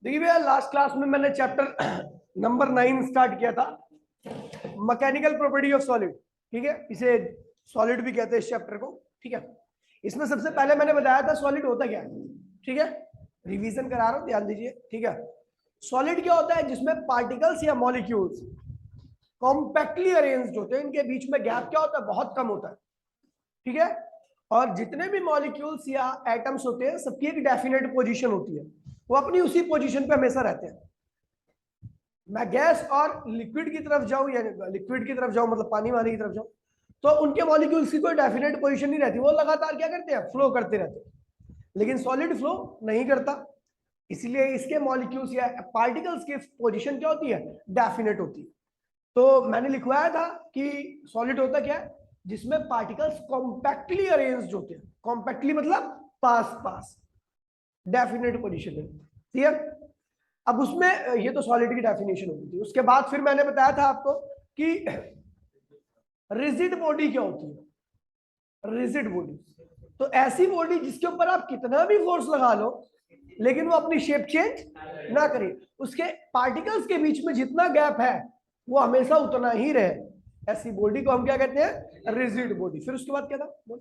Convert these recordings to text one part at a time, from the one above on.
देखिए भैया, last class में मैंने चैप्टर नंबर 9 स्टार्ट किया था, मैकेनिकल प्रॉपर्टी ऑफ सॉलिड। ठीक है, इसे सॉलिड भी कहते हैं इस चैप्टर को। ठीक है, इसमें सबसे पहले मैंने बताया था सॉलिड होता क्या है। ठीक है, रिवीजन करा रहा हूं, ध्यान दीजिए। ठीक है, सॉलिड क्या होता है? जिसमें पार्टिकल्स या मॉलिक्यूल्स कॉम्पैक्टली अरेंज्ड होते हैं, इनके बीच में गैप क्या होता है? बहुत कम होता है। ठीक है, और जितने भी मॉलिक्यूल्स या एटम्स होते हैं सबकी एक डेफिनेट पोजीशन होती है, वो अपनी उसी पोजीशन पे हमेशा रहते हैं। मैं गैस और लिक्विड की तरफ जाऊं या लिक्विड की तरफ जाऊं, मतलब पानी वानी की तरफ जाऊं, तो उनके मॉलिक्यूल्स की कोई डेफिनेट पोजीशन नहीं रहती, वो लगातार क्या करते हैं? फ्लो करते रहते हैं। लेकिन सॉलिड फ्लो नहीं करता, इसलिए इसके मॉलिक्यूल्स या पार्टिकल्स की पोजीशन क्या होती है? डेफिनेट होती है। तो मैंने लिखवाया था कि सॉलिड होता क्या है? जिसमें पार्टिकल्स कॉम्पैक्टली अरेंज्ड होते हैं। कॉम्पैक्टली मतलब पास पास, डेफिनेट पोजीशन में। क्लियर? अब उसमें ये तो सॉलिड की डेफिनेशन होती थी। उसके बाद फिर मैंने बताया था आपको कि रिजिड बॉडी क्या होती है। रिजिड बॉडी तो ऐसी बॉडी जिसके ऊपर आप कितना भी फोर्स लगा लो लेकिन वो अपनी शेप चेंज ना करे, उसके पार्टिकल्स के बीच में जितना गैप है वो हमेशा उतना ही रहे, ऐसी बॉडी को हम क्या कहते हैं? Rigid body. फिर उसके बाद क्या था?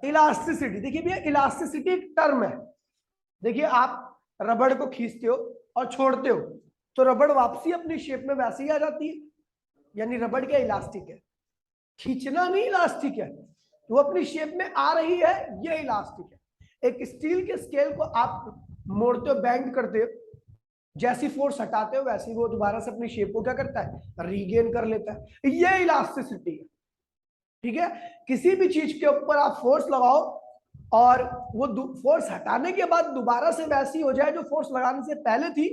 इलास्टिसिटी। देखिए भैया, इलास्टिसिटी एक टर्म है। देखिए, आप रबड़ को खींचते हो और छोड़ते हो तो रबड़ वापसी अपनी शेप में वैसे ही आ जाती है, यानी रबड़ क्या? इलास्टिक है। खींचना नहीं इलास्टिक है, वो अपनी शेप में आ रही है, ये इलास्टिक है। एक स्टील के स्केल को आप मोड़ते हो, बेंड करते हो, जैसी फोर्स हटाते हो वैसे ही वो दोबारा से अपनी शेप को क्या करता है? रीगेन कर लेता है। ये इलास्टिसिटी है। ठीक है, किसी भी चीज के ऊपर आप फोर्स लगाओ और वो फोर्स हटाने के बाद दोबारा से वैसी हो जाए जो फोर्स लगाने से पहले थी,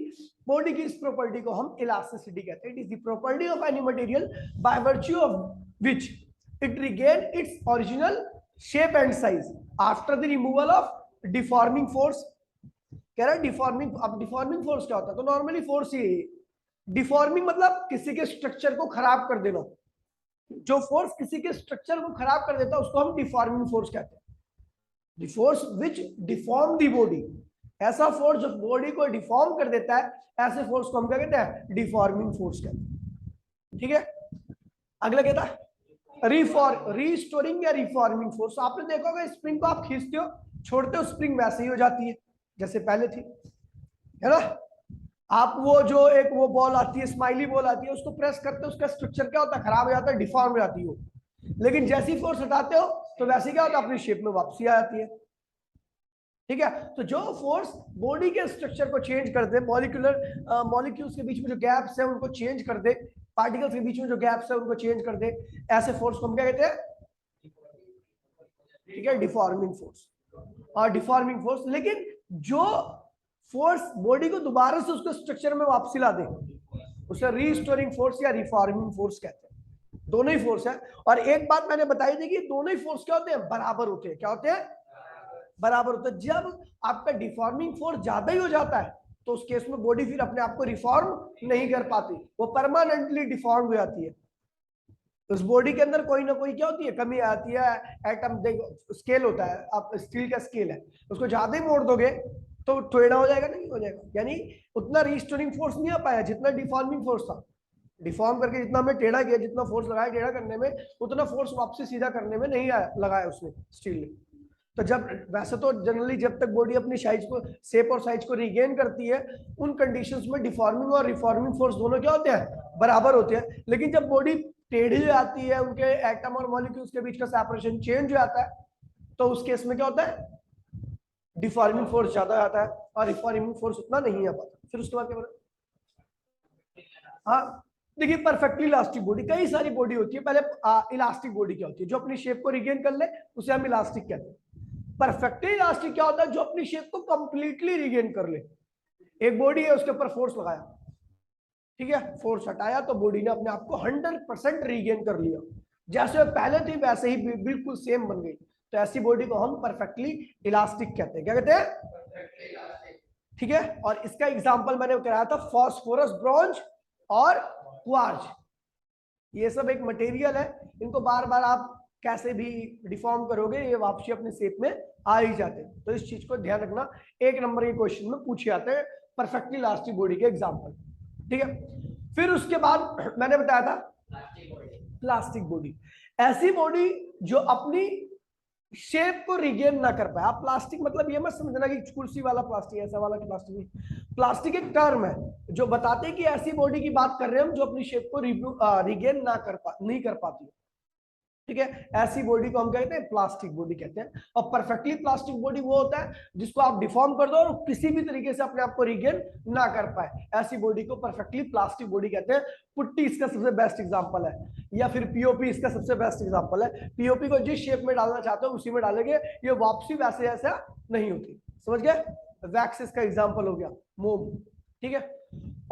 बॉडी की इस प्रॉपर्टी को हम इलास्टिसिटी कहते हैं। It is the property of any material by virtue of which it regain its original shape and size after the removal of deforming force. कह रहा है डिफॉर्मिंग। अब डिफॉर्मिंग फोर्स क्या होता है? तो नॉर्मली फोर्स ये है, डिफॉर्मिंग मतलब किसी के स्ट्रक्चर को खराब कर देना। जो फोर्स किसी के स्ट्रक्चर को खराब कर देता है उसको हम डिफॉर्मिंग फोर्स कहते हैं। The force which deform the body, ऐसा फोर्स जो बॉडी को डिफॉर्म कर देता है, ऐसे फोर्स को हम क्या कहते हैं? डिफॉर्मिंग फोर्स कहते हैं। ठीक है, अगला क्या था? रिस्टोरिंग या रिफॉर्मिंग फोर्स। आपने देखा होगा स्प्रिंग को आप खींचते हो, छोड़ते हो, स्प्रिंग वैसे ही हो जाती है जैसे पहले थी, है ना? आप वो जो एक वो बॉल आती है, स्माइली बॉल आती है, उसको प्रेस करते हो, उसका स्ट्रक्चर क्या होता है? खराब हो जाता है, डिफॉर्म हो जाती है वो। लेकिन जैसी फोर्स हटाते हो तो वैसे क्या होता है? अपनी शेप में वापसी आ जाती है। ठीक है, तो जो फोर्स बॉडी के स्ट्रक्चर को चेंज कर दे, मॉलिक्यूल्स के बीच में जो गैप्स है उनको चेंज कर दे, पार्टिकल्स के बीच में जो गैप्स है उनको चेंज कर दे, ऐसे फोर्स को हम क्या कहते हैं? ठीक है, डिफॉर्मिंग फोर्स। और डिफॉर्मिंग फोर्स, लेकिन जो फोर्स बॉडी को दोबारा से उसके स्ट्रक्चर में वापसी ला दे उसे रीस्टोरिंग फोर्स या रिफॉर्मिंग फोर्स कहते हैं। दोनों ही फोर्स है। और एक बात मैंने बताई थी कि दोनों ही फोर्स क्या होते हैं? बराबर होते हैं। क्या होते हैं? बराबर होता है। जब आपका डिफॉर्मिंग फोर्स ज्यादा ही हो जाता है तो उस केस में बॉडी फिर अपने आप को रिफॉर्म नहीं कर पाती, वो परमानेंटली डिफॉर्म हो जाती है। उस बॉडी के अंदर कोई ना कोई क्या होती है? कमी आती है। एटम देखो, स्केल होता है, आप स्टील का स्केल है, उसको ज्यादा ही मोड़ दोगे तो टेढ़ा हो जाएगा, नहीं हो जाएगा, यानी उतना रिस्टोरिंग फोर्स नहीं आ पाया जितना डिफॉर्मिंग फोर्स था। डिफॉर्म करके जितना हमने टेढ़ा किया, जितना फोर्स लगाया टेढ़ा करने में, उतना फोर्स वापसी सीधा करने में नहीं आया, लगाया उसने स्टील ने। तो जब वैसे तो जनरली जब तक बॉडी अपनी साइज को, शेप और साइज को रिगेन करती है, उन कंडीशंस में डिफॉर्मिंग और रिफॉर्मिंग फोर्स दोनों क्या होते हैं? बराबर होते हैं। लेकिन जब बॉडी टेढ़ी आती है, उनके एटम और मॉलिक्यूल्स के बीच का सेपरेशन चेंज हो जाता है, तो उस केस में क्या होता है? डिफॉर्मिंग फोर्स ज्यादा आता है और रिफॉर्मिंग फोर्स उतना नहीं आ पाता। फिर उसके बाद क्या बोला? हाँ, देखिए, परफेक्टली इलास्टिक बॉडी, कई सारी बॉडी होती है। पहले इलास्टिक बॉडी क्या होती है? जो अपनी शेप को रिगेन कर ले उसे हम इलास्टिक कहते हैं। परफेक्टली इलास्टिक क्या होता है? जो अपनी शेप को कंप्लीटली रिगेन कर ले। एक बॉडी है, उसके ऊपर फोर्स लगाया, ठीक है, फोर्स हटाया तो बॉडी ने अपने आप को 100% रिगेन कर लिया, जैसे पहले थी वैसे ही बिल्कुल सेम बन गई। तो ऐसी बॉडी को हम परफेक्टली इलास्टिक कहते हैं। क्या कहते हैं? ठीक है, और इसका एग्जांपल मैंने कराया था फास्फोरस, ब्रॉन्ज और क्वार्ज। ये सब एक मटेरियल है, इनको बार बार आप कैसे भी डिफॉर्म करोगे ये वापसी अपने शेप में आ ही जाते हैं। तो इस चीज को ध्यान रखना, 1 नंबर के क्वेश्चन में पूछे जाते हैं परफेक्टली इलास्टिक बॉडी के एग्जांपल। ठीक है, फिर उसके बाद मैंने बताया था प्लास्टिक बॉडी, ऐसी बॉडी जो अपनी शेप को रिगेन ना कर पाए। आप प्लास्टिक मतलब ये मत समझना कि कुर्सी वाला प्लास्टिक, ऐसा वाला प्लास्टिक नहीं। प्लास्टिक एक टर्म है जो बताते हैं कि ऐसी बॉडी की बात कर रहे हैं हम जो अपनी शेप को रिगेन नहीं कर पाती। ठीक है, ऐसी बॉडी को हम कहते हैं प्लास्टिक बॉडी कहते हैं। और परफेक्टली प्लास्टिक बॉडी वो होता है जिसको आप डिफॉर्म कर दो और किसी भी तरीके से अपने आप को रिगेन ना कर पाए, ऐसी बॉडी को परफेक्टली प्लास्टिक बॉडी कहते हैं। पुट्टी इसका सबसे बेस्ट एग्जांपल है, या फिर पीओपी इसका सबसे बेस्ट एग्जांपल है। पीओपी को जिस शेप में डालना चाहते हो उसी में डालेंगे, ये वापसी वैसे ऐसा नहीं होती। समझ गए? वैक्स इसका एग्जाम्पल हो गया, मोम। ठीक है,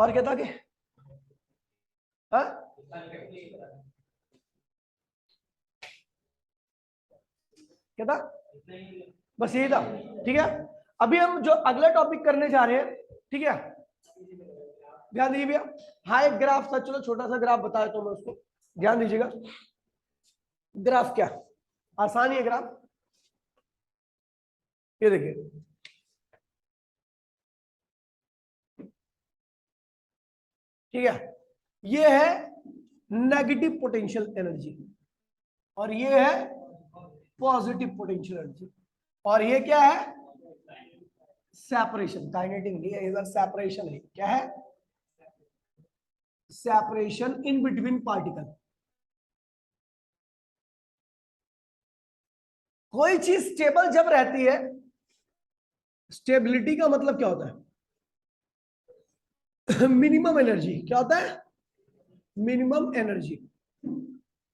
और क्या था कि क्या था? बस यही था। ठीक है, अभी हम जो अगला टॉपिक करने जा रहे हैं, ठीक है, ध्यान दीजिए भैया। हाँ, एक ग्राफ था, चलो छोटा सा ग्राफ बताया तो मैं उसको ध्यान दीजिएगा। ग्राफ क्या आसानी है ग्राफ, ये देखिए, ठीक है, ये है नेगेटिव पोटेंशियल एनर्जी और ये है पॉजिटिव पोटेंशियल एनर्जी, और ये क्या है? सेपरेशन। काइनेटिक नहीं है इधर, सेपरेशन है। क्या है? Separation in between particle. कोई चीज स्टेबल जब रहती है, स्टेबिलिटी का मतलब क्या होता है? Minimum energy. क्या होता है? Minimum energy.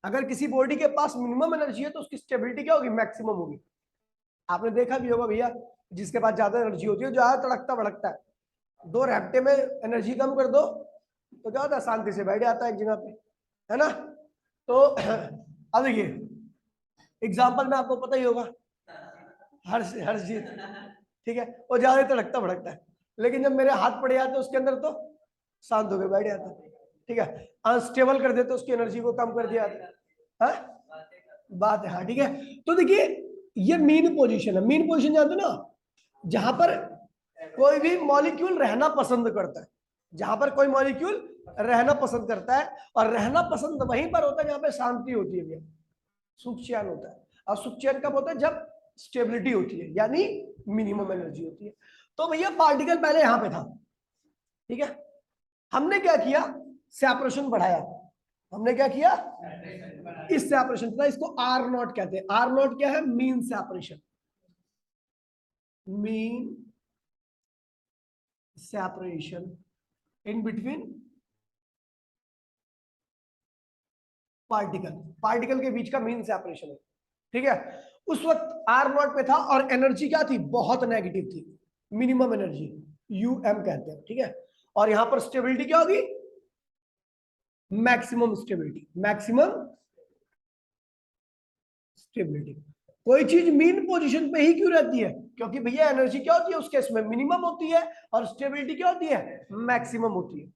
अगर किसी बॉडी के पास मिनिमम एनर्जी है तो उसकी स्टेबिलिटी क्या होगी? मैक्सिमम होगी। आपने देखा भी होगा भैया, जिसके पास ज्यादा एनर्जी होती है, ज्यादा तड़कता भड़कता है, 2 रैप्टे में एनर्जी कम कर दो तो क्या होता है? शांति से बैठ जाता है एक जगह पे, है ना? तो अब देखिए एग्जाम्पल में आपको पता ही होगा, हर्षजीत, ठीक है, वो ज्यादा तड़कता भड़कता है, लेकिन जब मेरे हाथ पड़ जाते उसके अंदर तो शांत होकर बैठ जाता है। ठीक है, अनस्टेबल कर देते उसकी एनर्जी को कम कर दिया। बात है, हाँ ठीक है। तो देखिए ये मीन पोजीशन है। मीन पोजीशन जानते हो ना, जहां पर कोई भी मॉलिक्यूल रहना पसंद करता है, जहां पर कोई मॉलिक्यूल रहना पसंद करता है, और रहना पसंद वहीं पर होता है जहां पर शांति होती है, सुख चैन होता है। और सुख चैन कब होता है? जब स्टेबिलिटी होती है, यानी मिनिमम एनर्जी होती है। तो भैया पार्टिकल पहले यहां पे था, ठीक है, हमने क्या किया? सेपरेशन बढ़ाया। हमने क्या किया? इस सेपरेशन था, इसको आर नॉट कहते हैं। आर नॉट क्या है? Mean separation. Mean separation in between particle. Particle के बीच का मीन सेपरेशन है। ठीक है, उस वक्त आर नॉट पे था और एनर्जी क्या थी? बहुत नेगेटिव थी, मिनिमम एनर्जी, यूएम कहते हैं। ठीक है, और यहां पर स्टेबिलिटी क्या होगी? Maximum stability. Maximum stability. कोई चीज मीन पोजीशन पे ही क्यों रहती है? क्योंकि भैया एनर्जी क्या होती है उस केस में? मिनिमम होती है, और स्टेबिलिटी क्या होती है? मैक्सिमम होती है।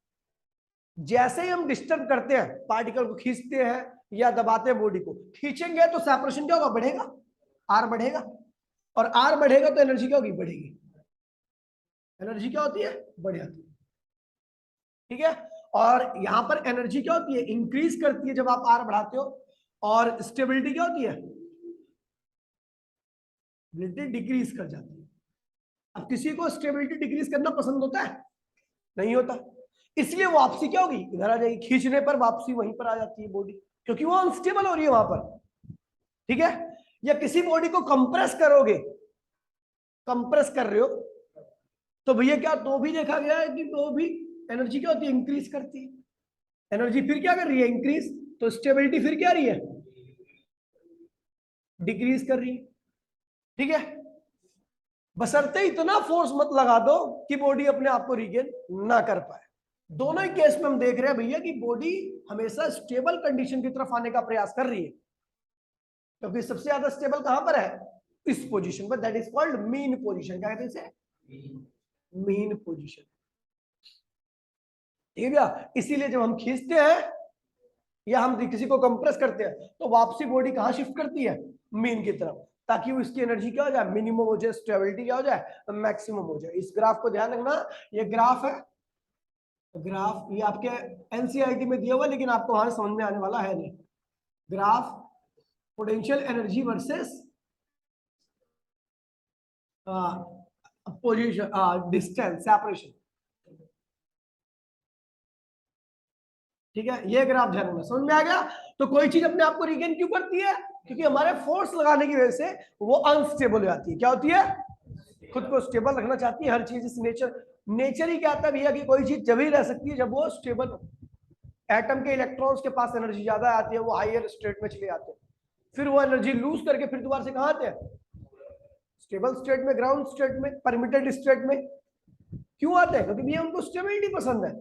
जैसे ही हम डिस्टर्ब करते हैं, पार्टिकल को खींचते हैं या दबाते हैं, बॉडी को खींचेंगे तो सेपरेशन क्या होगा? बढ़ेगा, आर बढ़ेगा, और आर बढ़ेगा तो एनर्जी क्या होगी? बढ़ेगी। एनर्जी क्या होती है? बढ़ जाती है। ठीक है, और यहां पर एनर्जी क्या होती है? इंक्रीज करती है जब आप आर बढ़ाते हो, और स्टेबिलिटी क्या होती है? डिक्रीज कर जाती है। अब किसी को स्टेबिलिटी डिक्रीज करना पसंद होता है? नहीं होता, इसलिए वापसी क्या होगी? इधर आ जाएगी। खींचने पर वापसी वहीं पर आ जाती है बॉडी, क्योंकि वो अनस्टेबल हो रही है वहां पर। ठीक है, या किसी बॉडी को कंप्रेस करोगे, कंप्रेस कर रहे हो तो भैया क्या, तो भी देखा गया है कि तो भी एनर्जी क्या होती है? इंक्रीज करती है। एनर्जी फिर क्या कर रही है? इंक्रीज। तो स्टेबिलिटी फिर क्या रही है? डिक्रीज कर रही है। ठीक है, बशर्ते इतना फोर्स मत लगा दो कि बॉडी अपने आप को रिगेन ना कर पाए। दोनों ही केस में हम देख रहे हैं भैया कि बॉडी हमेशा स्टेबल कंडीशन की तरफ आने का प्रयास कर रही है, क्योंकि सबसे ज्यादा स्टेबल कहां पर है? इस पोजीशन पर, that is called mean position. क्या कहते हैं इसे? Mean position. ठीक है भैया, इसीलिए जब हम खींचते हैं या हम किसी को कंप्रेस करते हैं तो वापसी बॉडी कहाँ शिफ्ट करती है, मीन की तरफ, ताकि वो इसकी एनर्जी क्या हो जाए, मिनिमम हो जाए, स्टेबिलिटी क्या हो जाए, मैक्सिमम हो जाए। इस ग्राफ को ध्यान रखना, ये ग्राफ है, ग्राफ ये आपके एनसीईआरटी में दिया हुआ है, लेकिन आपको वहां समझ में आने वाला है नहीं। Graph potential energy versus position distance separation, ठीक है, ये ग्राफ ध्यान रखना। समझ में आ गया? तो कोई चीज अपने आप को रिगेन क्यों करती है, क्योंकि हमारे फोर्स लगाने की वजह से वो अनस्टेबल हो जाती है। क्या होती है, खुद को स्टेबल रखना चाहती है। हर चीज इस नेचर ही कहता है भैया कि कोई चीज जब ही रह सकती है जब वो स्टेबल हो। एटम के इलेक्ट्रॉन्स के पास एनर्जी ज्यादा आती है, वो हायर स्टेट में चले जाते हैं, फिर वो एनर्जी लूज करके फिर दोबारा से कहां आते हैं, स्टेबल स्टेट में, ग्राउंड स्टेट में, परमिटेड स्टेट में। क्यों आते हैं, क्योंकि भैया उनको स्टेबिलिटी पसंद है।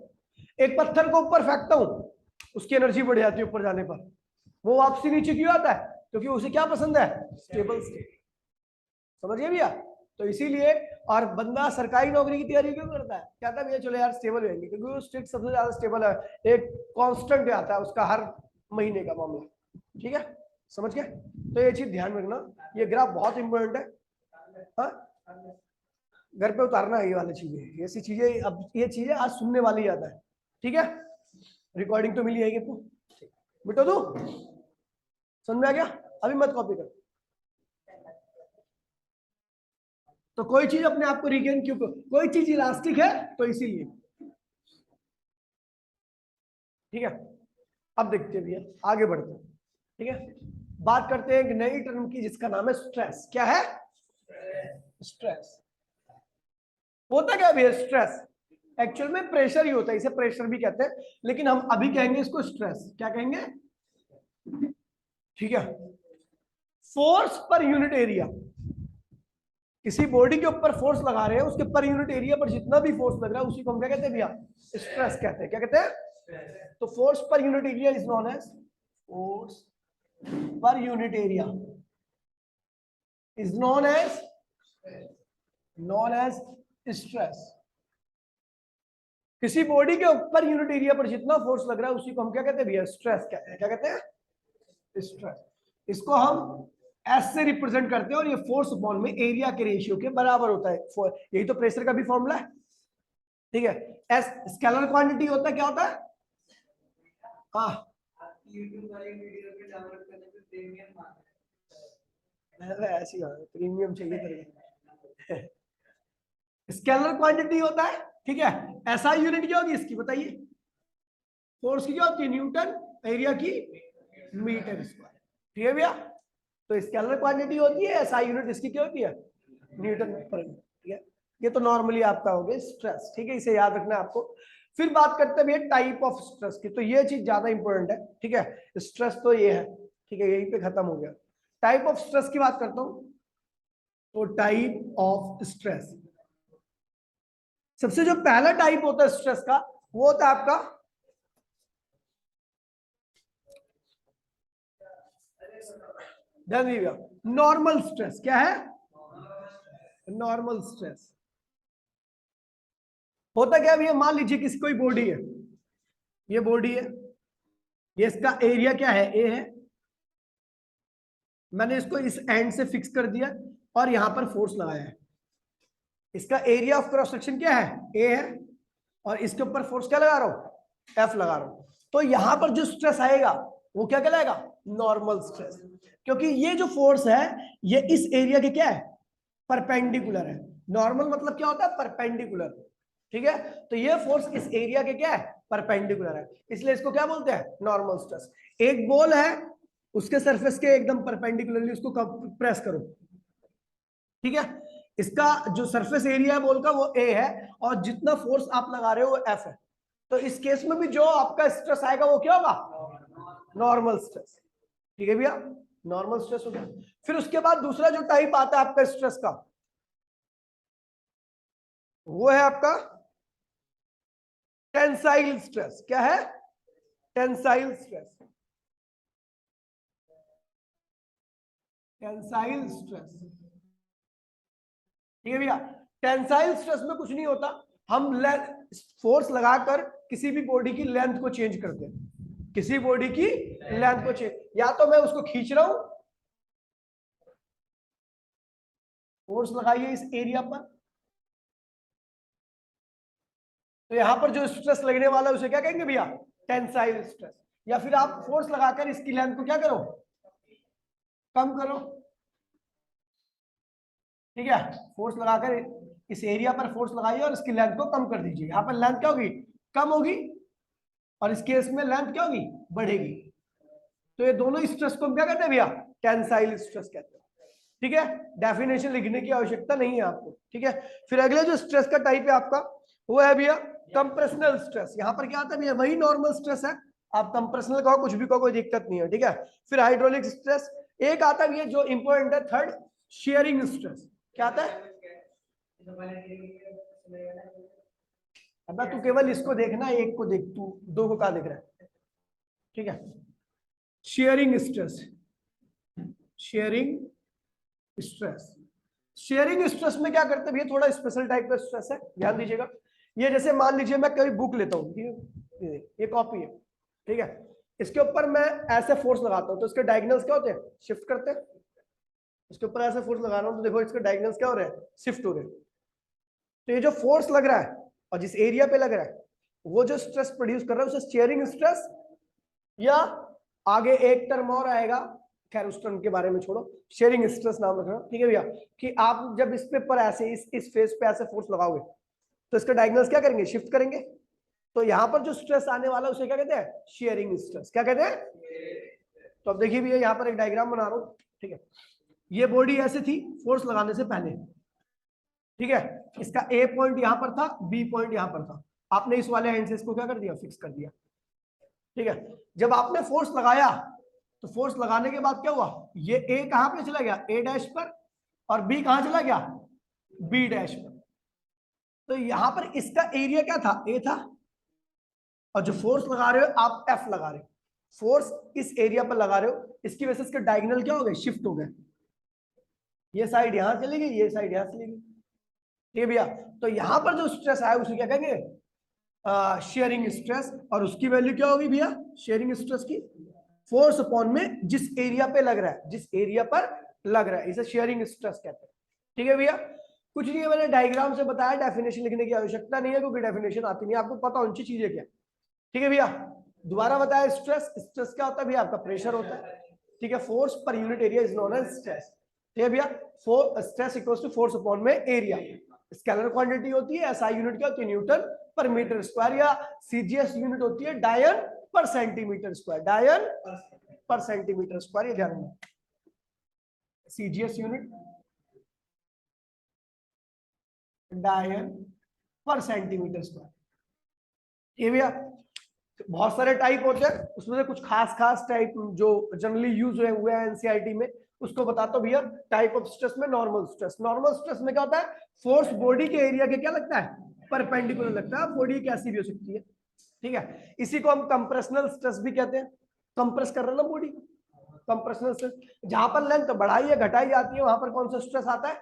एक पत्थर को ऊपर फेंकता हूं, उसकी एनर्जी बढ़ जाती है ऊपर जाने पर, वो वापसी नीचे क्यों आता है, क्योंकि उसे क्या पसंद है, स्टेबल स्टेट। समझिए भैया? तो इसीलिए, और बंदा सरकारी नौकरी की तैयारी क्यों करता है, कहता है भैया चलो यार स्टेबल रहेंगे, क्योंकि वो स्टेट सबसे ज्यादा स्टेबल है, एक कांस्टेंट आता है उसका हर महीने का मामला। ठीक है, समझ गए? तो ये चीज ध्यान रखना, ये ग्राफ बहुत इंपॉर्टेंट है। हाँ, घर पे उतारना है ये वाली चीजें, ऐसी चीजें, अब ये चीजें आज सुनने वाली ज्यादा है। ठीक है, रिकॉर्डिंग तो मिली है तो मिटो दो, समझ में आ गया? अभी मत कॉपी कर। तो कोई चीज अपने आप को रिगेन क्यों कर, कोई चीज इलास्टिक है तो इसीलिए। ठीक है, अब देखते हैं भैया, आगे बढ़ते हैं। ठीक है, बात करते हैं एक नई टर्म की जिसका नाम है स्ट्रेस। क्या है, स्ट्रेस। होता क्या भैया स्ट्रेस, एक्चुअल में प्रेशर ही होता है, इसे प्रेशर भी कहते हैं, लेकिन हम अभी कहेंगे इसको स्ट्रेस। क्या कहेंगे, ठीक है, फोर्स पर यूनिट एरिया। किसी बॉडी के ऊपर फोर्स लगा रहे हैं, उसके पर यूनिट एरिया पर जितना भी फोर्स लग रहा है उसी को हम क्या कहते हैं भैया, स्ट्रेस कहते हैं। क्या कहते हैं, तो force per unit area is known as, force per unit area is known as stress. किसी बॉडी के ऊपर यूनिट एरिया पर जितना फोर्स लग रहा है उसी को हम क्या कहते हैं भैया, स्ट्रेस कहते हैं। क्या कहते हैं, स्ट्रेस। इसको हम एस से रिप्रेजेंट करते हैं, और ये फोर्स अपॉन में एरिया के रेशियो के बराबर होता है। यही तो प्रेशर का भी फॉर्मूला है। ठीक है, एस स्केलर क्वांटिटी होता है, क्या होता है, हाँ ऐसी प्रीमियम चाहिए स्केलर क्वांटिटी होता है। ठीक है, एसआई यूनिट क्या होगी इसकी, बताइए, फोर्स की क्या होती है, न्यूटन, एरिया की मीटर स्क्वायर। ठीक है भैया, तो स्केलर क्वांटिटी होती है, एसआई यूनिट इसकी क्या होती है, न्यूटन पर। ठीक है, ये तो नॉर्मली आपका हो गया स्ट्रेस। ठीक है, इसे याद रखना है आपको। फिर बात करते हैं भैया टाइप ऑफ स्ट्रेस की, तो ये चीज ज्यादा इंपॉर्टेंट है। ठीक है, स्ट्रेस तो ये है, ठीक है, यहीं पे खत्म हो गया। टाइप ऑफ स्ट्रेस की बात करता हूं, तो टाइप ऑफ स्ट्रेस, सबसे जो पहला टाइप होता है स्ट्रेस का, वो होता है आपका नॉर्मल स्ट्रेस। क्या है, नॉर्मल स्ट्रेस। होता क्या है, मान लीजिए किसी कोई बॉडी है, ये बॉडी है, ये इसका एरिया क्या है, ए है, मैंने इसको इस एंड से फिक्स कर दिया और यहां पर फोर्स लगाया है। इसका एरिया ऑफ क्रॉस सेक्शन क्या है, ए है, और इसके ऊपर फोर्स क्या लगा रहा हूं, एफ लगा रहा हूं। तो यहां पर जो स्ट्रेस आएगा वो क्या कहलाएगा, नॉर्मल स्ट्रेस, क्योंकि ये जो फोर्स है ये इस एरिया के क्या है, परपेंडिकुलर है। नॉर्मल मतलब क्या होता है, परपेंडिकुलर। ठीक है, तो ये फोर्स इस एरिया के क्या है, परपेंडिकुलर है, इसलिए इसको क्या बोलते हैं, नॉर्मल स्ट्रेस। एक बॉल है, उसके सरफेस के एकदम परपेंडिकुलरली उसको प्रेस करो, ठीक है, इसका जो सरफेस एरिया है बॉल का वो ए है, और जितना फोर्स आप लगा रहे हो वो एफ है। तो इस केस में भी जो आपका स्ट्रेस आएगा वो क्या होगा, नॉर्मल स्ट्रेस। ठीक है भैया, नॉर्मल स्ट्रेस हो गया। फिर उसके बाद दूसरा जो टाइप आता है आपका स्ट्रेस का, वो है आपका टेंसाइल स्ट्रेस। क्या है, टेंसाइल स्ट्रेस, टेंसाइल स्ट्रेस। ठीक है भैया, टेंसाइल स्ट्रेस में कुछ नहीं होता, हम फोर्स लगाकर किसी भी बॉडी की लेंथ को चेंज करते हैं। किसी बॉडी की लेंथ को चेंज, या तो मैं उसको खींच रहा हूं, फोर्स लगाइए इस एरिया पर, तो यहां पर जो स्ट्रेस लगने वाला है उसे क्या कहेंगे भैया, टेंसाइल स्ट्रेस। या फिर आप फोर्स लगाकर इसकी लेंथ को क्या करो, कम करो, ठीक है, फोर्स लगाकर इस एरिया पर फोर्स लगाइए और इसकी लेंथ को कम कर दीजिए, यहां पर लेंथ क्या होगी, कम होगी, और इस केस में लेंथ क्या होगी, बढ़ेगी। तो ये दोनों स्ट्रेस को हम क्या कहते हैं भैया, टेंसाइल स्ट्रेस कहते हैं। ठीक है, डेफिनेशन लिखने की आवश्यकता नहीं है आपको। ठीक है, फिर अगले जो स्ट्रेस का टाइप है आपका वो है भैया कंप्रेशनल स्ट्रेस। यहां पर क्या आता है भैया, वही नॉर्मल स्ट्रेस है, आप कंप्रेशनल कहो कुछ भी कहो, कोई दिक्कत नहीं है। ठीक है, फिर हाइड्रोलिक स्ट्रेस, एक आता है भैया जो इंपॉर्टेंट है थर्ड, शेयरिंग स्ट्रेस। क्या आता है, अब तू केवल इसको देखना, एक को देख, तू दो को कहा देख रहा है। ठीक है, sharing stress, sharing stress, sharing stress में क्या करते हैं भैया, थोड़ा स्पेशल टाइप का स्ट्रेस है, ध्यान दीजिएगा। ये जैसे मान लीजिए मैं कभी बुक लेता हूँ, ये कॉपी है, ठीक है, इसके ऊपर मैं ऐसे फोर्स लगाता हूँ तो इसके डायगोनल्स क्या होते हैं, शिफ्ट करते हैं। इसके ऊपर ऐसे फोर्स लगा रहा हूँ तो देखो इसके डायगोनल्स क्या हो रहे हैं, शिफ्ट हो रहे हैं। तो ये जो फोर्स लग रहा है और जिस एरिया पे लग रहा है वो जो स्ट्रेस प्रोड्यूस कर रहा है उसे शेयरिंग स्ट्रेस, या आगे एक टर्म और आएगा, खैर उस टर्म के बारे में छोड़ो, शेयरिंग स्ट्रेस नाम रखना। ठीक है भैया, कि आप जब इस पे पर ऐसे इस फेस पे ऐसे फोर्स लगाओगे तो इसका डायगोनल्स क्या करेंगे, शिफ्ट करेंगे। तो यहां पर जो स्ट्रेस आने वाला है उसे क्या कहते हैं, शेयरिंग स्ट्रेस। क्या कहते हैं, तो अब देखिए भैया यहाँ पर एक डायग्राम बना रहा हूं। ठीक है, ये बॉडी ऐसे थी फोर्स लगाने से पहले, ठीक है, इसका ए पॉइंट यहां पर था, बी पॉइंट यहां पर था, आपने इस वाले हैंड से इसको क्या कर दिया, फिक्स कर दिया। ठीक है, जब आपने फोर्स लगाया तो फोर्स लगाने के बाद क्या हुआ, ये ए कहां पे चला गया, ए डैश पर, और बी कहां चला गया, बी डैश पर। तो यहां पर इसका एरिया क्या था, ए था, और जो फोर्स लगा रहे हो आप एफ लगा रहे हो, फोर्स इस एरिया पर लगा रहे हो, इसकी वजह से इसके डायगोनल क्या हो गए, शिफ्ट हो गए, ये साइड यहां चली गई, ये साइड यहां चली गई। ठीक है भैया, तो यहां पर जो स्ट्रेस आया उसे क्या कहेंगे, शेयरिंग स्ट्रेस, और उसकी वैल्यू क्या होगी भैया, शेयरिंग स्ट्रेस की फोर्स अपॉन में जिस एरिया पे लग रहा है, जिस एरिया पर लग रहा है, इसे शेयरिंग स्ट्रेस कहते हैं। ठीक है भैया, कुछ नहीं है, मैंने डायग्राम से बताया, डेफिनेशन लिखने की आवश्यकता नहीं है क्योंकि डेफिनेशन आती नहीं है, आपको पता होनी चाहिए चीजें क्या। ठीक है भैया, दोबारा बताया, स्ट्रेस, स्ट्रेस क्या होता है भैया, आपका प्रेशर होता है। ठीक है, force per unit area is known as stress. ठीक है भैया, stress equals to force upon में एरिया, स्केलर क्वांटिटी होती है, एसआई यूनिट क्या होती है, न्यूटन पर मीटर स्क्वायर, या सीजीएस यूनिट होती है डायन पर सेंटीमीटर स्क्वायर, डायन पर सेंटीमीटर स्क्वायर, ये ध्यान रखना, सीजीएस यूनिट डायन पर सेंटीमीटर स्क्वायर। ये भैया बहुत सारे टाइप होते हैं, उसमें से कुछ खास खास टाइप जो जनरली यूज हुए हैं एनसीईआरटी में, उसको बताता हूं भैया। टाइप ऑफ स्ट्रेस में नॉर्मल स्ट्रेस, नॉर्मल स्ट्रेस में क्या होता है, फोर्स बॉडी के एरिया के क्या लगता है, परपेंडिकुलर लगता है, बॉडी कैसी भी हो सकती है। ठीक है, इसी को हम कंप्रेशनल स्ट्रेस भी कहते हैं, कंप्रेस कर रहे हैं ना बॉडी, कंप्रेशनल स्ट्रेस। जहां पर लेंथ बढ़ाई या घटाई जाती है वहां पर कौन सा स्ट्रेस आता है,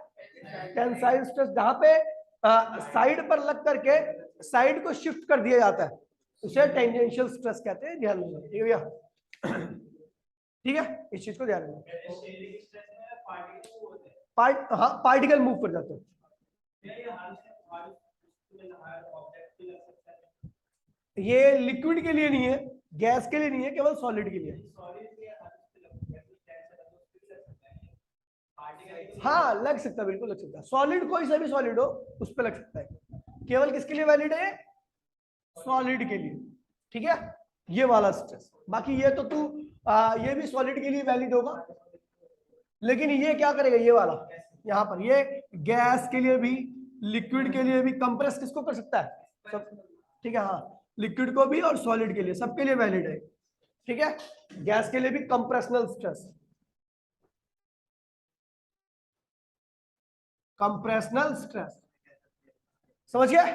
टेंसाइल स्ट्रेस। जहां पे साइड पर लग करके साइड को शिफ्ट कर दिया जाता है उसे टेंजेंशियल स्ट्रेस कहते हैं, ध्यान रखना। ठीक है भैया, ठीक है, इस चीज को ध्यान रखना। पार्ट, हाँ, पार्टिकल मूव कर जाते हैं। ये लिक्विड के लिए नहीं है, गैस के लिए नहीं है, केवल सॉलिड के लिए। हाँ लग सकता है, बिल्कुल लग सकता है, सॉलिड कोई सा भी सॉलिड हो उस पर लग सकता है। केवल किसके लिए वैलिड है, सॉलिड के लिए। ठीक है, ये वाला स्ट्रेस, बाकी ये तो तू ये भी सॉलिड के लिए वैलिड होगा, लेकिन ये क्या करेगा, ये वाला यहाँ पर, ये गैस के लिए भी लिक्विड के लिए भी, कंप्रेस किसको कर सकता है, सब। ठीक है, हाँ, लिक्विड को भी और सॉलिड के लिए, सबके लिए वैलिड है। ठीक है, गैस के लिए भी कंप्रेशनल स्ट्रेस, कंप्रेशनल स्ट्रेस, समझ गया,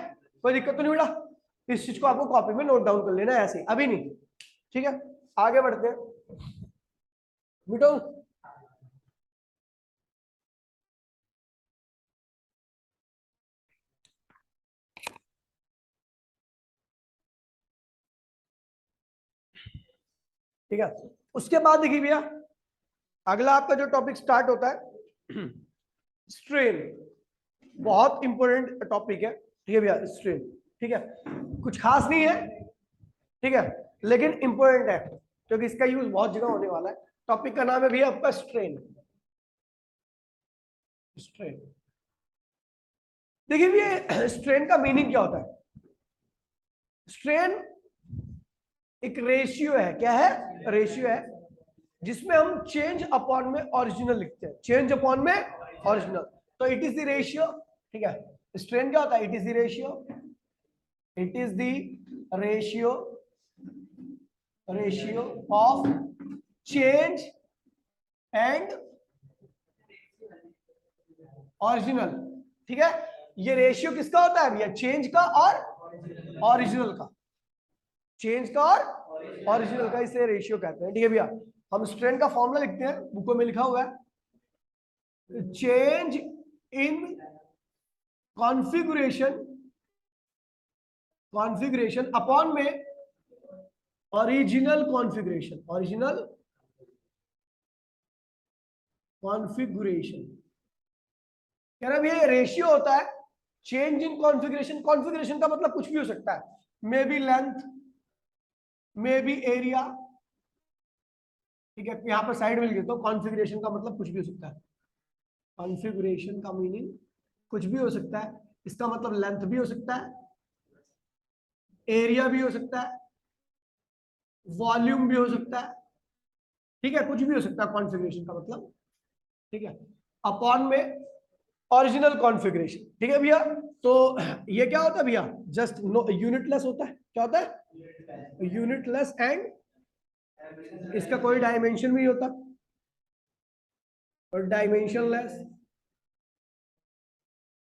कोई दिक्कत तो नहीं बेटा, इस चीज को आपको कॉपी में नोट डाउन कर लेना है, ऐसे अभी नहीं। ठीक है, आगे बढ़ते हैं बेटो। ठीक है। उसके बाद देखिए भैया अगला आपका जो टॉपिक स्टार्ट होता है स्ट्रेन, बहुत इंपॉर्टेंट टॉपिक है, ठीक है भैया। स्ट्रेन, ठीक है, कुछ खास नहीं है, ठीक है, लेकिन इंपॉर्टेंट है क्योंकि इसका यूज बहुत जगह होने वाला है। टॉपिक का नाम है भैया आपका स्ट्रेन। स्ट्रेन, देखिए भैया स्ट्रेन का मीनिंग क्या होता है? स्ट्रेन एक रेशियो है, क्या है? रेशियो है जिसमें हम चेंज अपॉन में ओरिजिनल लिखते हैं, चेंज अपॉन में ओरिजिनल। तो इट इज द रेशियो, ठीक है। स्ट्रेन क्या होता है? It is the ratio, it is the ratio of change and original, ठीक है। ये रेशियो किसका होता है भैया? चेंज का और ओरिजिनल का, चेंज का और ओरिजिनल का, इसे रेशियो कहते हैं, ठीक है भैया। हम स्ट्रेन का फॉर्मूला लिखते हैं, बुक में लिखा हुआ है, चेंज इन कॉन्फ़िगरेशन अपॉन में ओरिजिनल कॉन्फ़िगरेशन, ओरिजिनल कॉन्फ़िगरेशन। कह रहा भैया रेशियो होता है चेंज इन कॉन्फ़िगरेशन। कॉन्फ़िगरेशन का मतलब कुछ भी हो सकता है, may be length, may be area, ठीक है। यहाँ पर साइड में लिखे तो कॉन्फ़िगरेशन का मतलब कुछ भी हो सकता है, कॉन्फ़िगरेशन का मीनिंग कुछ भी हो सकता है। इसका मतलब लेंथ भी हो सकता है, एरिया भी हो सकता है, वॉल्यूम भी हो सकता है, ठीक है, कुछ भी हो सकता है कॉन्फ़िगरेशन का मतलब, ठीक है। अपॉन में ओरिजिनल कॉन्फ़िगरेशन, ठीक है भैया। तो ये क्या होता है भैया? जस्ट यूनिटलेस होता है। क्या होता है? यूनिटलेस एंड इसका कोई डायमेंशन भी होता, और डायमेंशनलेस।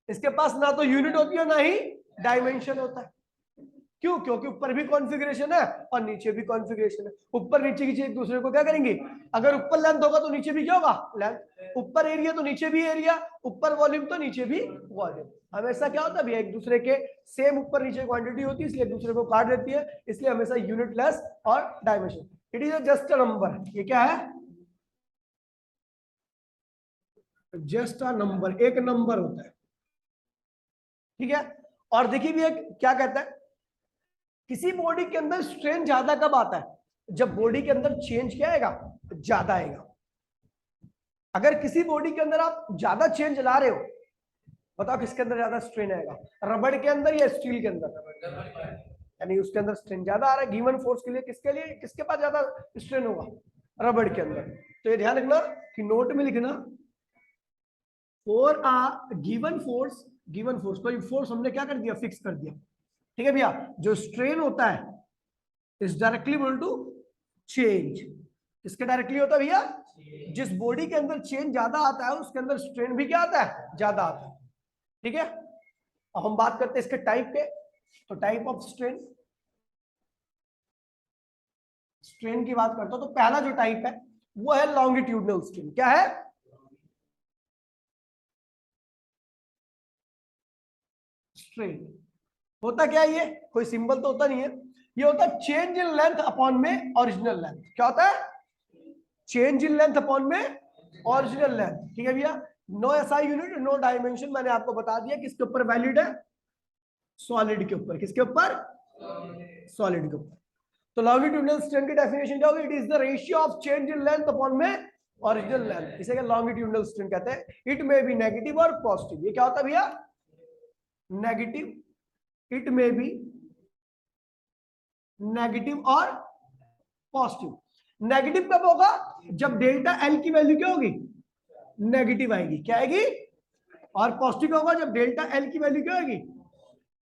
इसके पास ना तो यूनिट होती है ना ही डायमेंशन होता है। क्यों? क्योंकि ऊपर भी कॉन्फ़िगरेशन है और नीचे भी कॉन्फ़िगरेशन है। ऊपर नीचे की चीज एक दूसरे को क्या करेंगे? अगर ऊपर लेंथ होगा तो नीचे भी क्या होगा? लेंथ। ऊपर एरिया तो नीचे भी एरिया, ऊपर वॉल्यूम तो नीचे भी वॉल्यूम। हमेशा क्या होता है भैया? एक दूसरे के सेम ऊपर नीचे क्वांटिटी होती है, इसलिए एक दूसरे को काट देती है, इसलिए हमेशा यूनिटलेस और dimension. It is just a number. ये क्या है? जस्ट अ नंबर, एक नंबर होता है, ठीक है। और देखिए भैया क्या कहता है, किसी बॉडी के अंदर स्ट्रेन ज्यादा कब आता है? जब बॉडी के अंदर चेंज क्या आएगा? ज्यादा आएगा। अगर किसी बॉडी के अंदर आप ज्यादा चेंज ला रहे हो, बताओ किसके अंदर ज्यादा स्ट्रेन आएगा? रबड़ के अंदर या स्टील के अंदर? यानी उसके अंदर स्ट्रेन ज्यादा आ रहा है। गिवन फोर्स के लिए किसके लिए, किसके पास ज्यादा स्ट्रेन होगा? रबड़ के अंदर। तो ये ध्यान रखना कि नोट में लिखना, for a given force, given force कोई फोर्स हमने क्या कर दिया? फिक्स कर दिया, ठीक है भैया। जो स्ट्रेन होता है is directly equal to change. किसके डायरेक्टली होता है भैया? जिस बॉडी के अंदर चेंज ज्यादा आता है उसके अंदर स्ट्रेन भी क्या आता है? ज्यादा आता है, ठीक है। अब हम बात करते हैं इसके टाइप के। तो टाइप ऑफ स्ट्रेन, स्ट्रेन की बात करता हूं तो पहला जो टाइप है वो है लॉन्गिट्यूडनल स्ट्रेन। क्या है? स्ट्रेन होता क्या है? ये कोई सिंबल तो होता नहीं है, ये होता है चेंज इन लेंथ अपॉन में ओरिजिनल लेंथ। क्या होता है? चेंज इन लेंथ अपॉन में ओरिजिनल लेंथ, ठीक है भैया। No SI unit, no dimension, मैंने आपको बता दिया किसके ऊपर वैलिड है? सॉलिड के ऊपर। किसके ऊपर? सॉलिड के ऊपर। तो लॉन्गिट्यूडनल स्ट्रेन की डेफिनेशन क्या होगी? It is the ratio of change in length upon में ओरिजिनल लेंथ। इसे लॉन्गिट्यूडनल स्ट्रेन कहते हैं। इट मे बी नेगेटिव और पॉजिटिव। ये क्या होता है भैया? Negative, it may be negative और पॉजिटिव। नेगेटिव कब होगा? जब डेल्टा एल की वैल्यू क्या होगी? नेगेटिव आएगी। क्या आएगी? और पॉजिटिव होगा जब डेल्टा एल की वैल्यू क्या होगी?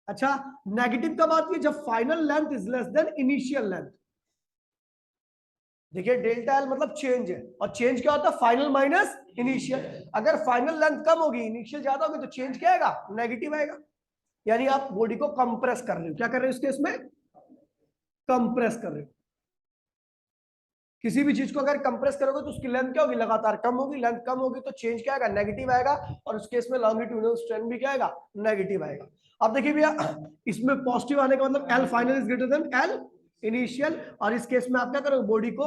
अच्छा, नेगेटिव कब आती है? जब final length is less than initial length. देखिए डेल्टा एल मतलब चेंज है, और चेंज क्या होता है? Final minus initial. अगर फाइनल लेंथ कम होगी, इनिशियल ज्यादा होगी, तो चेंज क्या आएगा? नेगेटिव आएगा। यानी आप बॉडी को कंप्रेस कर रहे हो। क्या कर रहे हो? इसके इसमें कंप्रेस कर रहे हो। किसी भी चीज को अगर कंप्रेस करोगे तो उसकी लेंथ क्या होगी? लगातार कम होगी। लेंथ कम होगी तो चेंज क्या आएगा? नेगेटिव आएगा। और उस केस में लॉन्गिट्यूडनल स्ट्रेन भी क्या आएगा? नेगेटिव आएगा। अब देखिए भैया इसमें पॉजिटिव आने का मतलब L final is greater than L initial, और इस केस में आप क्या करोगे, बॉडी को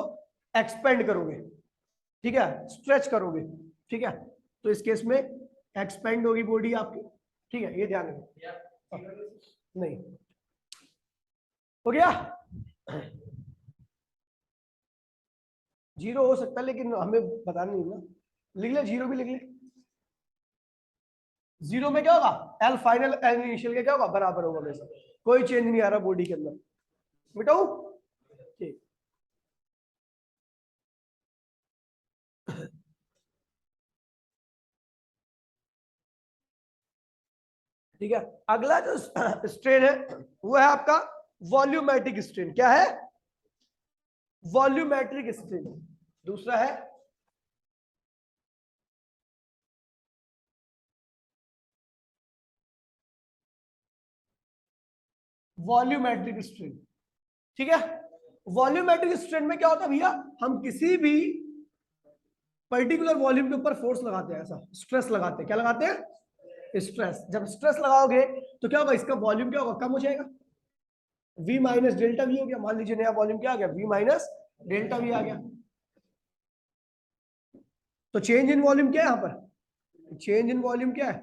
एक्सपेंड करोगे, ठीक है, स्ट्रेच करोगे, ठीक है। तो इस केस में एक्सपेंड होगी बॉडी आपकी, ठीक है, ये ध्यान रखो। नहीं हो गया, जीरो हो सकता है लेकिन हमें बताना नहीं ना, लिख ले, जीरो भी लिख ले। जीरो में क्या होगा, एल फाइनल एल इनिशियल के क्या होगा, बराबर होगा हमेशा, कोई चेंज नहीं आ रहा बॉडी के अंदर। मिटाऊ, ठीक, ठीक है। अगला जो स्ट्रेन है वो है आपका वॉल्यूमेट्रिक स्ट्रेन। क्या है, वॉल्यूमेट्रिक स्ट्रेन। दूसरा है वॉल्यूमेट्रिक स्ट्रेन, ठीक है। वॉल्यूमेट्रिक स्ट्रेन में क्या होता है भैया, हम किसी भी पर्टिकुलर वॉल्यूम के ऊपर फोर्स लगाते हैं, ऐसा स्ट्रेस लगाते हैं, क्या लगाते हैं, स्ट्रेस। जब स्ट्रेस लगाओगे तो क्या होगा, इसका वॉल्यूम क्या होगा, कम हो जाएगा, v माइनस डेल्टा वी हो गया। मान लीजिए नया वॉल्यूम क्या आ गया, v माइनस डेल्टा वी आ गया। तो चेंज इन वॉल्यूम क्या है यहाँ पर, चेंज इन वॉल्यूम क्या है,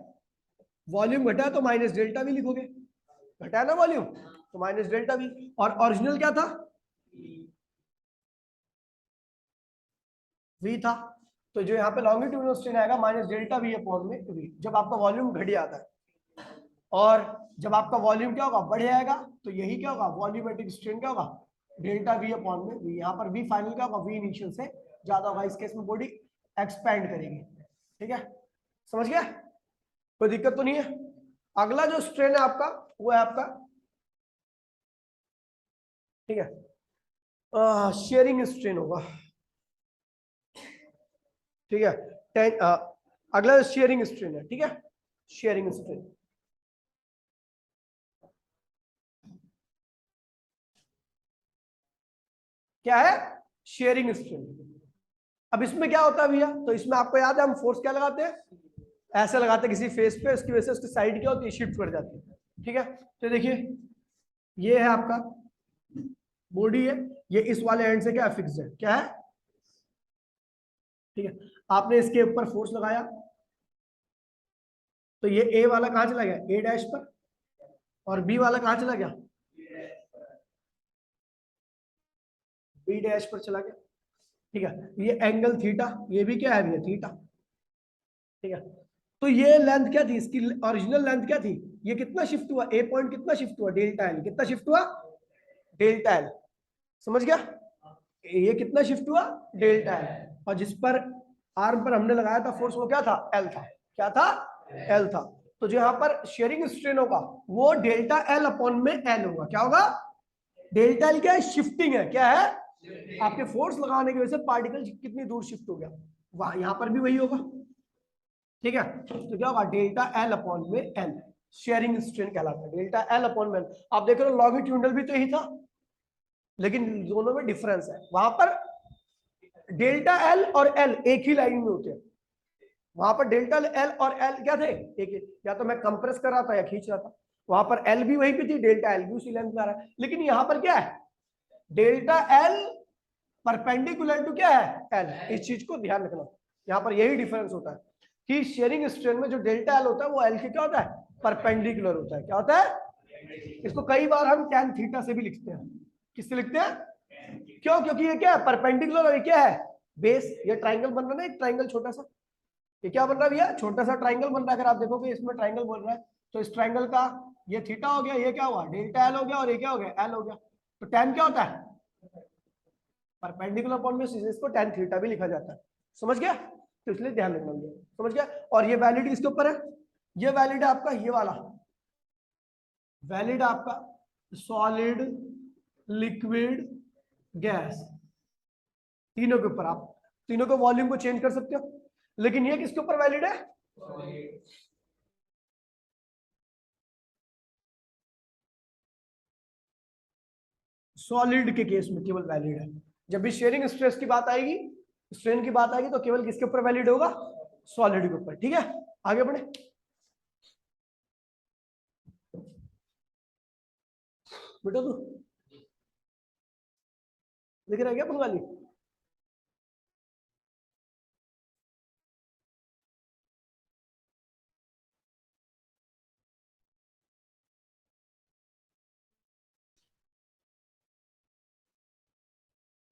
वॉल्यूम घटा तो माइनस डेल्टा वी लिखोगे, घटा ना वॉल्यूम तो माइनस डेल्टा वी। और ओरिजिनल क्या था, v था, तो जो यहाँ पे लॉन्गिट्यूडिनल स्ट्रेन आएगा माइनस डेल्टा वी अपॉन में v, जब आपका वॉल्यूम घट जाता है। और जब आपका वॉल्यूम क्या होगा, बढ़ जाएगा, तो यही क्या होगा, वॉल्यूमेट्रिक स्ट्रेन क्या होगा, डेल्टा वी अपॉन में v। यहाँ पर v फाइनल क्या होगा, v इनिशियल से ज्यादा होगा, इस केस में बॉडी एक्सपैंड करेगी, ठीक है, समझ गया, कोई दिक्कत तो नहीं है। अगला जो स्ट्रेन है आपका वो है आपका, ठीक है, शेयरिंग स्ट्रेन होगा, ठीक है। अगला शेयरिंग स्ट्रेन है, ठीक है, शेयरिंग स्ट्रेन। क्या है, शेयरिंग स्ट्रेन। अब इसमें क्या होता है भैया, तो इसमें आपको याद है हम फोर्स क्या लगाते हैं, ऐसे लगाते हैं किसी फेस पे, उसकी वजह से उसकी साइड क्या होती है, शिफ्ट कर जाती है, ठीक है। तो देखिए ये है आपका बॉडी है, ये इस वाले एंड से क्या फिक्स है, क्या है, ठीक है। आपने इसके ऊपर फोर्स लगाया तो ये ए वाला कहां चला गया, ए डैश पर, और बी वाला कहां चला गया, बी डैश पर चला गया, ठीक है। ये एंगल थीटा, ये भी क्या है भैया, थीटा, ठीक है। तो ये लेंथ क्या थी, इसकी ओरिजिनल लेंथ क्या थी, ये कितना शिफ्ट हुआ, ए पॉइंट कितना शिफ्ट हुआ, डेल्टा एल, कितना शिफ्ट हुआ, डेल्टा एल, समझ गया, ये कितना शिफ्ट हुआ, डेल्टा एल। और जिस पर आर्म पर हमने लगाया था फोर्स वो क्या था, एल था, क्या था, एल था। तो जो यहाँ पर शेयरिंग स्ट्रेन होगा वो डेल्टा एल अपॉन में एल होगा, क्या होगा, डेल्टा एल क्या है, शिफ्टिंग है, क्या है, आपके फोर्स लगाने की वजह से पार्टिकल कितनी दूर शिफ्ट हो गया, वहां यहाँ पर भी वही होगा, ठीक है। तो क्या होगा, डेल्टा एल अपॉन में एल, शेयरिंग स्ट्रेन कहलाता है, डेल्टा एल अपॉन में एल। आप देख रहे हो लॉन्गिट्यूडनल भी तो यही था, लेकिन दोनों में डिफरेंस है, वहां पर डेल्टा एल और एल एक ही लाइन में होते हैं, वहां पर डेल्टा एल और एल क्या थे, एक, या तो मैं कंप्रेस कर रहा था या खींच रहा था, वहां पर एल भी वही पे थी, डेल्टा एल भी उसी लेंथ में आ रहा है। लेकिन यहाँ पर क्या है, डेल्टा एल परपेंडिकुलर टू क्या है, एल, इस चीज को ध्यान रखना, यहाँ पर यही डिफरेंस होता है कि शेयरिंग स्ट्रेन में जो डेल्टा एल होता है वो एल के क्या होता है, परपेंडिकुलर होता है, क्या होता है। इसको कई बार हम tan थीटा से भी लिखते हैं, किससे लिखते हैं, क्यों, क्योंकि ये क्या है, परपेंडिकुलर, और ये क्या है, बेस। ये ट्राइंगल बन रहा है ना, एक ट्राइंगल छोटा सा, ये क्या बन रहा है भैया, छोटा सा ट्राइंगल बन रहा है। अगर आप देखोगे इसमें ट्राइंगल बन रहा है, तो इस ट्राइंगल का ये थीटा हो गया, ये क्या हुआ, डेल्टा एल हो गया, और ये क्या हो गया, एल हो गया। तो tan क्या होता है, परपेंडिकुलर अपॉन में, इसको tan थीटा भी लिखा जाता है, समझ गया, तो इसलिए ध्यान रखना, समझ गया। और ये वैलिड इसके ऊपर है, ये वैलिड है आपका, ये वाला वैलिड आपका सॉलिड, लिक्विड, गैस, तीनों के ऊपर आप तीनों के वॉल्यूम को चेंज कर सकते हो। लेकिन ये किसके ऊपर वैलिड है, सॉलिड के केस में केवल वैलिड है। जब भी शेयरिंग स्ट्रेस की बात आएगी, स्ट्रेन की बात आएगी, तो केवल किसके ऊपर वैलिड होगा, सॉलिड के ऊपर, ठीक है। आगे बढ़े, बेटा तू दिख रहा है क्या बंगाली?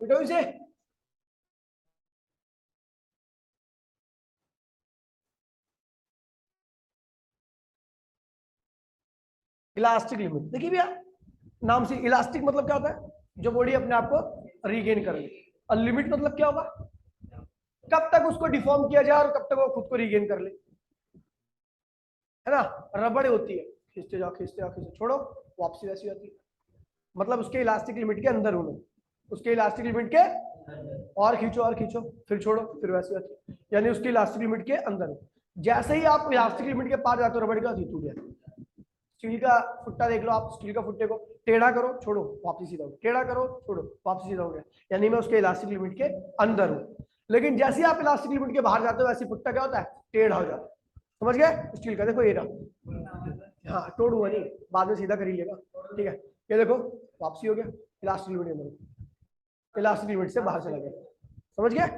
मिटाओ इसे। इलास्टिक लिमिट देखिए भैया, नाम से इलास्टिक मतलब क्या होता है? जो बॉडी अपने आप को रीगेन कर ले। और लिमिट मतलब क्या होगा? कब तक उसको डिफॉर्म किया जाए और कब तक वो खुद को रीगेन कर ले, है ना? रबड़ होती है, खींचते जाओ खींचते जाओ खींचते छोड़ो, वापसी वैसी आती है। मतलब उसके इलास्टिक लिमिट के अंदर हूं मैं, उसके इलास्टिक लिमिट के, और खींचो फिर छोड़ो फिर वैसी आती है, यानी उसके इलास्टिक लिमिट के अंदर हूं। जैसे ही आप इलास्टिक लिमिट के पार जाते हो रबड़ का टूट जाता है। स्टील का फुट्टा देख लो आप, स्टील का फुट्टे को टेढ़ा करो छोड़ो वापस सीधा हो गया, टेढ़ा करो छोड़ो वापस सीधा हो गया, यानी मैं उसके इलास्टिक लिमिट के अंदर हूं। लेकिन जैसे ही आप इलास्टिक लिमिट के बाहर जाते हो वैसे फुट्टा क्या होता है? टेढ़ा हो जाता है। समझ गए? स्टील का देखो ये रहा, हाँ तोड़ हुआ नहीं, बाद में सीधा कर ही लेगा। ठीक है, ये देखो वापसी हो गया, इलास्टिक लिमिट में, इलास्टिक लिमिट से बाहर चला गया। समझ गए?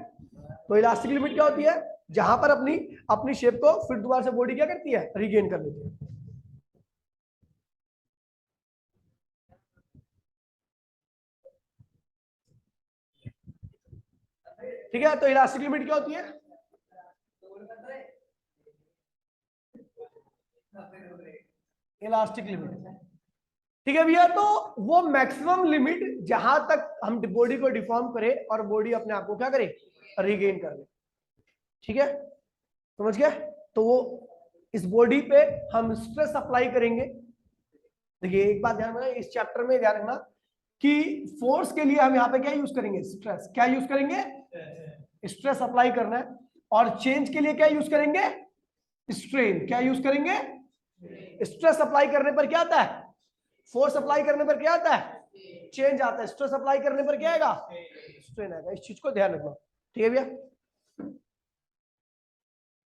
तो इलास्टिक लिमिट क्या होती है? जहां पर अपनी अपनी शेप को फिर दोबारा से बॉडी क्या करती है? रीगेन कर लेती है। ठीक है, तो इलास्टिक लिमिट क्या होती है? इलास्टिक लिमिट, ठीक है भैया, तो वो मैक्सिमम लिमिट जहां तक हम बॉडी को डिफॉर्म करें और बॉडी अपने आप को क्या करे? रीगेन कर ले। ठीक है, समझ गए? तो वो इस बॉडी पे हम स्ट्रेस अप्लाई करेंगे। देखिए एक बात ध्यान रखना, इस चैप्टर में ध्यान रखना कि फोर्स के लिए हम यहाँ पे क्या यूज करेंगे? स्ट्रेस। क्या यूज करेंगे? स्ट्रेस अप्लाई करना है। और चेंज के लिए क्या यूज करेंगे? स्ट्रेन। क्या यूज करेंगे? स्ट्रेस अप्लाई करने पर क्या आता है? फोर्स अप्लाई करने पर क्या आता है? चेंज आता है। स्ट्रेस अप्लाई करने पर क्या आएगा? स्ट्रेन आएगा। इस चीज को ध्यान रखना। ठीक है भैया?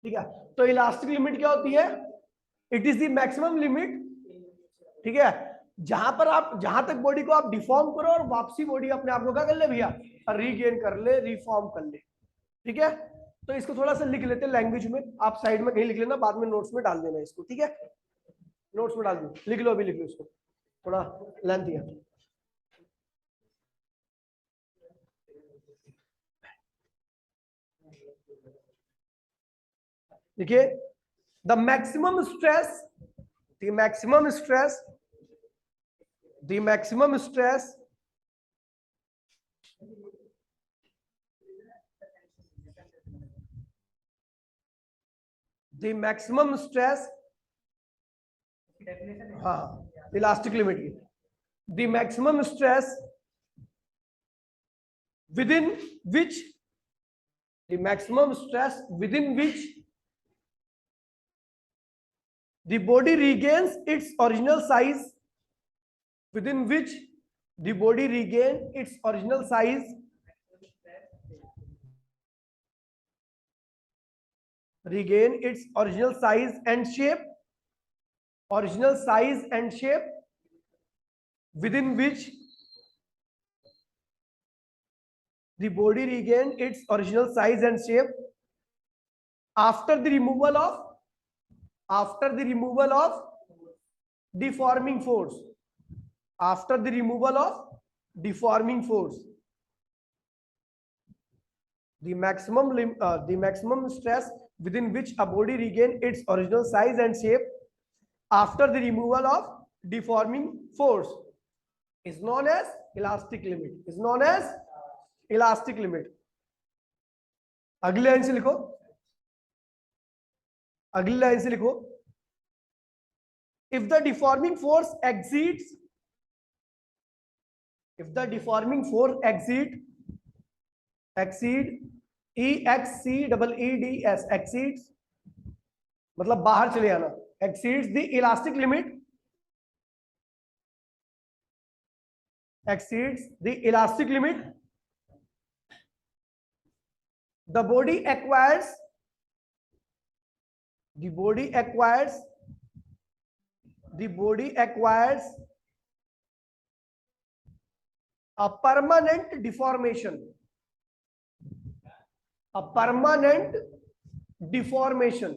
ठीक है, तो इलास्टिक लिमिट क्या होती है? It is the maximum limit, ठीक है, जहां पर आप, जहां तक बॉडी को आप डिफॉर्म करो और वापसी बॉडी अपने आप को क्या कर ले भैया? रीगेन कर ले, रिफॉर्म कर ले। ठीक है, तो इसको थोड़ा सा लिख लेते हैं लैंग्वेज में, आप साइड में कहीं लिख लेना, बाद में नोट्स में डाल देना इसको। ठीक है, नोट्स में डाल दो, लिख लो अभी, लिख लो इसको, थोड़ा लेंथ है। देखिए, the maximum stress, the maximum stress, the maximum stress the maximum stress, हाँ इलास्टिक लिमिट की, the maximum stress within which, the maximum stress within which the body regains its original size, within which the body regain its original size, regain its original size and shape, original size and shape, within which the body regain its original size and shape after the removal of, after the removal of deforming force, after the removal of deforming force. The maximum stress within which a body regain its original size and shape after the removal of deforming force is known as elastic limit, is known as elastic limit. अगली line से लिखो, अगली line से लिखो, if the deforming force exceeds, if the deforming force exceed EXCEEDS, exceeds मतलब बाहर चले आना, exceeds the elastic limit, exceeds the elastic limit, the body acquires, the body acquires, the body acquires a permanent deformation, a permanent deformation,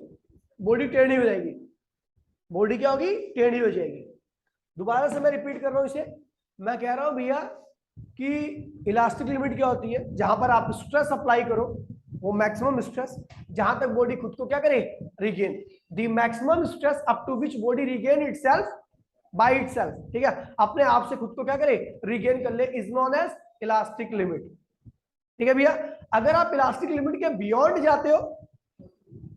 body टेढ़ी हो जाएगी, body क्या होगी, टेढ़ी हो जाएगी। दोबारा से मैं रिपीट कर रहा हूं इसे, मैं कह रहा हूं भैया कि इलास्टिक लिमिट क्या होती है, जहां पर आप स्ट्रेस अप्लाई करो वो मैक्सिमम स्ट्रेस, जहां तक बॉडी खुद को क्या करे, regain, the maximum stress up to which body regain itself by itself, ठीक है, अपने आप से खुद को क्या करे, रिगेन कर ले, is known as elastic limit. ठीक है भैया, अगर आप इलास्टिक लिमिट के बियॉन्ड जाते हो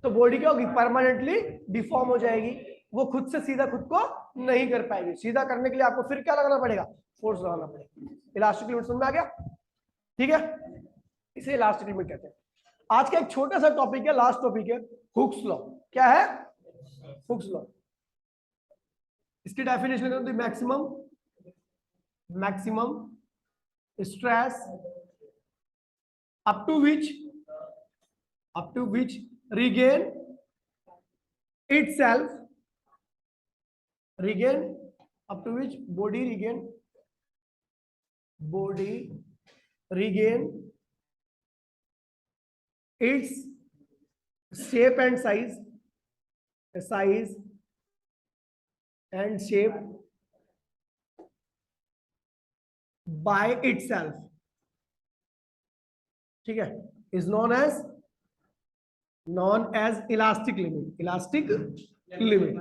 तो बॉडी क्या होगी, परमानेंटली डिफॉर्म हो जाएगी, वो खुद से सीधा खुद को नहीं कर पाएगी, सीधा करने के लिए आपको फिर क्या लगाना पड़ेगा, फोर्स लगाना पड़ेगा। इलास्टिक लिमिट समझ में आ गया, ठीक है, इसे इलास्टिक लिमिट कहते हैं। आज का एक छोटा सा टॉपिक है, लास्ट टॉपिक है, हुक्स लॉ। क्या है, हुक्स लॉ। इसकी डेफिनेशन है maximum stress up to which regain itself, regain up to which body regain its shape and size and shape by itself, ठीक है, is known as elastic limit.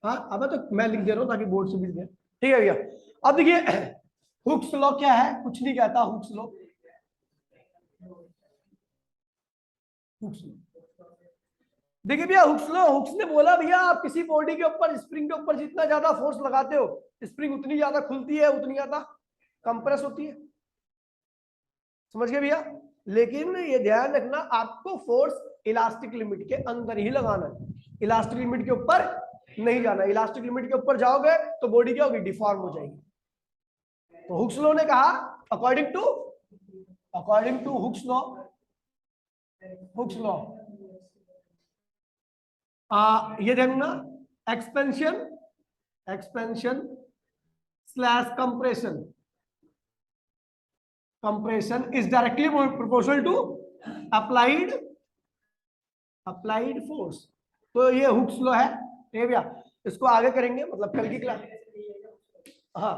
हाँ, अब तो मैं लिख दे रहा हूं ताकि बोर्ड से भी दे, ठीक है भैया। अब देखिए हुक्स लॉ क्या है, कुछ नहीं कहता हुक्स लॉ। देखिए भैया हुक्स ने बोला भैया आप किसी बॉडी के ऊपर, स्प्रिंग के ऊपर जितना ज्यादा फोर्स लगाते हो, स्प्रिंग उतनी ज्यादा खुलती है, उतनी ज्यादा कंप्रेस होती है, समझ गए भैया। लेकिन ये ध्यान रखना, आपको फोर्स इलास्टिक लिमिट के अंदर ही लगाना है, इलास्टिक लिमिट के ऊपर नहीं जाना। इलास्टिक लिमिट के ऊपर जाओगे तो बॉडी क्या होगी, डिफॉर्म हो जाएगी। तो हुक्स लॉ ने कहा अकॉर्डिंग टू हुक्स लॉ ये देखना, expansion slash compression is directly proportional to applied force. तो ये हुक्स लॉ है, ठीक है भैया। इसको आगे करेंगे, मतलब कल की क्लास